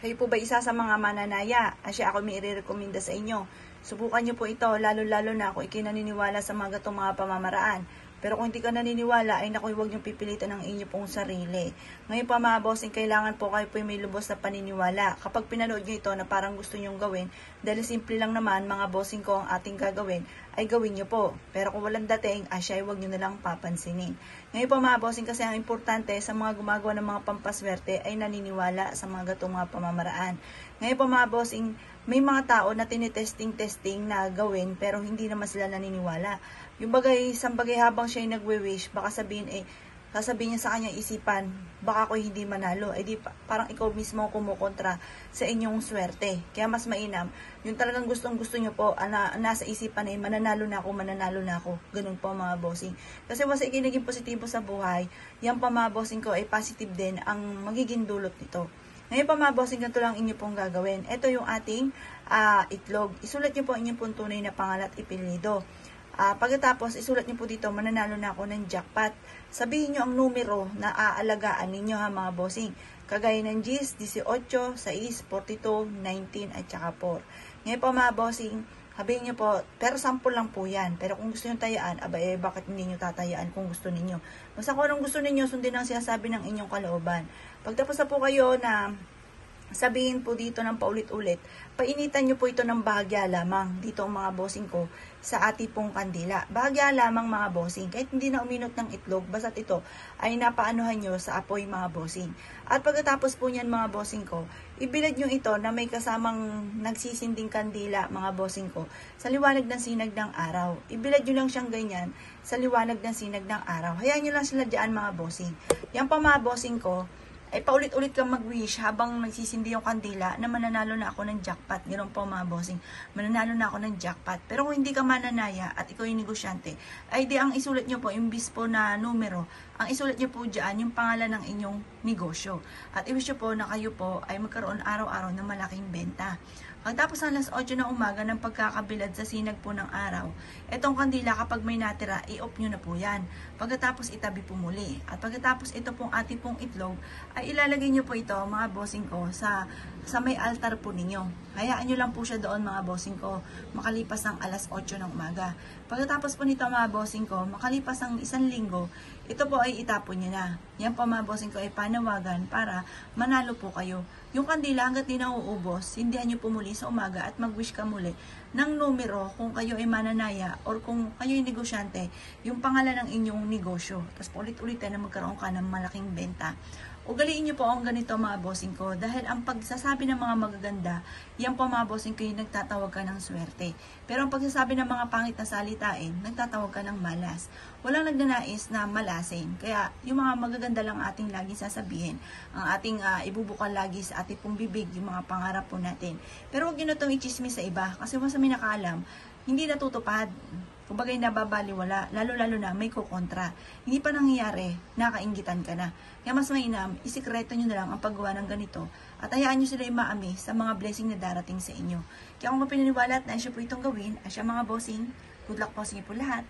Kayo po ba isa sa mga mananaya? Asya ako may i-recommenda sa inyo. Subukan nyo po ito, lalo-lalo na kung ikinaniniwala sa mga gatong mga pamamaraan. Pero kung hindi ka naniniwala, ay naku, huwag nyo pipilitan ang inyo pong sarili. Ngayon pa mga bossing, kailangan po kayo po may lubos na paniniwala. Kapag pinanood nyo ito na parang gusto nyong gawin, dahil simple lang naman mga bossing ko ang ating gagawin, ay gawin nyo po. Pero kung walang dating, asya, huwag nyo nalang papansinin. Ngayon pa mga bossing, kasi ang importante sa mga gumagawa ng mga pampaswerte ay naniniwala sa mga gatong mga pamamaraan. Ngayon pa mga bossing, may mga tao na tinitesting na gawin pero hindi naman sila naniniwala. Yung bagay, sambagay habang siya ay nagwe-wish, baka sasabihin niya sa kanyang isipan, baka ako hindi manalo. Eh di parang ikaw mismo kumukontra sa inyong swerte. Kaya mas mainam, yung talagang gustong-gusto nyo po, nasa isipan ay mananalo na ako. Ganun po mga bossing. Kasi once ikinaging positibo sa buhay, yan pa mga bossing ko ay positive din ang magiging dulot nito. Ngayon pa mga bossing, ganito lang inyo pong gagawin. Ito yung ating itlog. Isulat nyo po inyong pong tunay na pangalan at ipilido. Pagkatapos, isulat nyo po dito, mananalo na ako ng jackpot. Sabihin nyo ang numero na aalagaan ninyo ha mga bossing. Kagaya ng 10, 18, 6, 42, 19 at saka 4. Ngayon po mga bossing, sabihin nyo po, pero sample lang po yan. Pero kung gusto nyo tayaan, bakit hindi nyo tatayaan kung gusto ninyo? Basta kung anong gusto ninyo, sundin ang sinasabi ng inyong kalooban. Pagtapos na po kayo na sabihin po dito ng paulit-ulit, painitan nyo po ito ng bahagya lamang dito ang mga bossing ko sa ating pong kandila. Bahagya lamang mga bossing, kahit hindi na uminot ng itlog, basta't ito ay napaanuhan nyo sa apoy mga bossing. At pagkatapos po niyan mga bossing ko, ibilad nyo ito na may kasamang nagsisinding kandila mga bossing ko sa liwanag ng sinag ng araw. Ibilad nyo lang siyang ganyan sa liwanag ng sinag ng araw. Hayaan nyo lang sila dyan mga bossing. Yan pa mga bossing ko, ay paulit-ulit kang mag-wish habang nagsisindi yung kandila na mananalo na ako ng jackpot. Ganoon po mga bossing, mananalo na ako ng jackpot. Pero kung hindi ka mananaya at ikaw yung negosyante, ay di ang isulat nyo po, imbis po na numero, ang isulat nyo po dyan yung pangalan ng inyong negosyo. At i-wish nyo po na kayo po ay magkaroon araw-araw ng malaking benta. Pagtapos ng alas 8 ng umaga ng pagkakabilad sa sinag po ng araw, etong kandila kapag may natira, i-off nyo na po yan. Pagkatapos itabi po muli. At pagkatapos ito pong ating pong itlog, ay ilalagay nyo po ito mga bossing ko sa may altar po ninyo. Hayaan nyo lang po siya doon mga bossing ko, makalipas ng alas 8 ng umaga. Pagkatapos po nito mga bossing ko, makalipas ng 1 linggo, ito po ay itapon nyo na. Yan po mga bossing ko ay panawagan para manalo po kayo. Yung kandila hanggat di nauubos, hindihan nyo po muli sa umaga at mag-wish ka muli ng numero kung kayo ay mananaya or kung kayo ay negosyante, yung pangalan ng inyong negosyo. Tapos ulit-ulit na magkaroon ka ng malaking benta. Ugaliin nyo po ang ganito mga bossing ko dahil ang pagsasabi ng mga magaganda, yan po mga bossing ko yung nagtatawag ka ng swerte. Pero ang pagsasabi ng mga pangit na salitain, nagtatawag ka ng malas. Walang nagnanais na malasin. Kaya yung mga magaganda lang ating laging sasabihin, ang ating ibubukal lagi sa ating pong bibig, yung mga pangarap po natin. Pero huwag nyo na itong ichismis sa iba kasi once may nakaalam, hindi natutupad. Kumbaga nababaliwala, lalo-lalo na may kukontra. Hindi pa nangyayari, nakainggitan ka na. Kaya mas mainam, isikreto nyo na lang ang paggawa ng ganito at hayaan nyo sila maami sa mga blessing na darating sa inyo. Kaya kung pinaniwala at naisya po itong gawin, asya mga bossing, good luck po sa inyo po lahat.